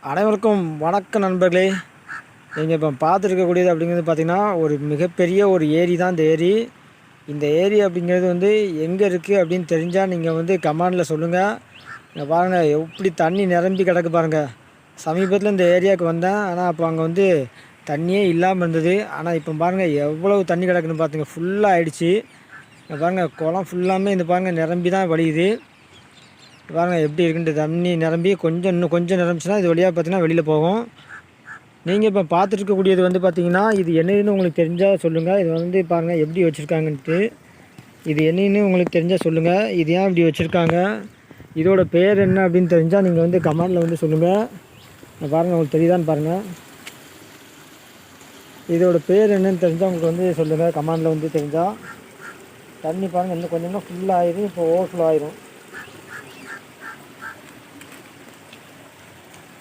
அனைவருக்கும் வணக்கம் நண்பர்களே. நீங்கள் இப்போ பார்த்துருக்கக்கூடியது அப்படிங்கிறது பார்த்திங்கன்னா ஒரு மிகப்பெரிய ஒரு ஏரி தான் இந்த ஏரி. இந்த ஏரி அப்படிங்கிறது வந்து எங்கே இருக்குது அப்படின்னு தெரிஞ்சால் நீங்கள் வந்து கமெண்டில் சொல்லுங்கள். இங்கே பாருங்கள் எப்படி தண்ணி நிரம்பி கிடக்கு பாருங்கள். சமீபத்தில் இந்த ஏரியாவுக்கு வந்தேன், ஆனால் அப்போ அங்கே வந்து தண்ணியே இல்லாமல் இருந்தது. ஆனால் இப்போ பாருங்கள் எவ்வளவு தண்ணி கிடக்குன்னு பார்த்துங்க, ஃபுல்லாக ஆகிடுச்சு. இங்கே பாருங்கள் குளம் ஃபுல்லாமே இந்த பாருங்கள் நிரம்பி தான் வழியுது. பாருங்கள் எப்படி இருக்குன்ட்டு தண்ணி நிரம்பி இன்னும் கொஞ்சம் நிரம்பிச்சுன்னா இது வழியாக பார்த்தீங்கன்னா வெளியில் போகும். நீங்கள் இப்போ பார்த்துருக்கக்கூடியது வந்து பார்த்திங்கன்னா இது என்னன்னு உங்களுக்கு தெரிஞ்சால் சொல்லுங்கள். இது வந்து பாருங்கள் எப்படி வச்சுருக்காங்கன்ட்டு. இது என்னன்னு உங்களுக்கு தெரிஞ்சால் சொல்லுங்கள். இது ஏன் இப்படி வச்சுருக்காங்க, இதோட பேர் என்ன அப்படின்னு தெரிஞ்சால் நீங்கள் வந்து கமெண்டில் வந்து சொல்லுங்கள். பாருங்கள் உங்களுக்கு தெரியுதான்னு பாருங்கள். இதோட பேர் என்னன்னு தெரிஞ்சால் உங்களுக்கு வந்து சொல்லுங்கள் கமெண்டில் வந்து தெரிஞ்சால். தண்ணி பாருங்கள் இன்னும் கொஞ்சம் ஃபுல்லாக ஆயிடும், இப்போ ஓவர்ஃப்ளோ ஆயிரும்.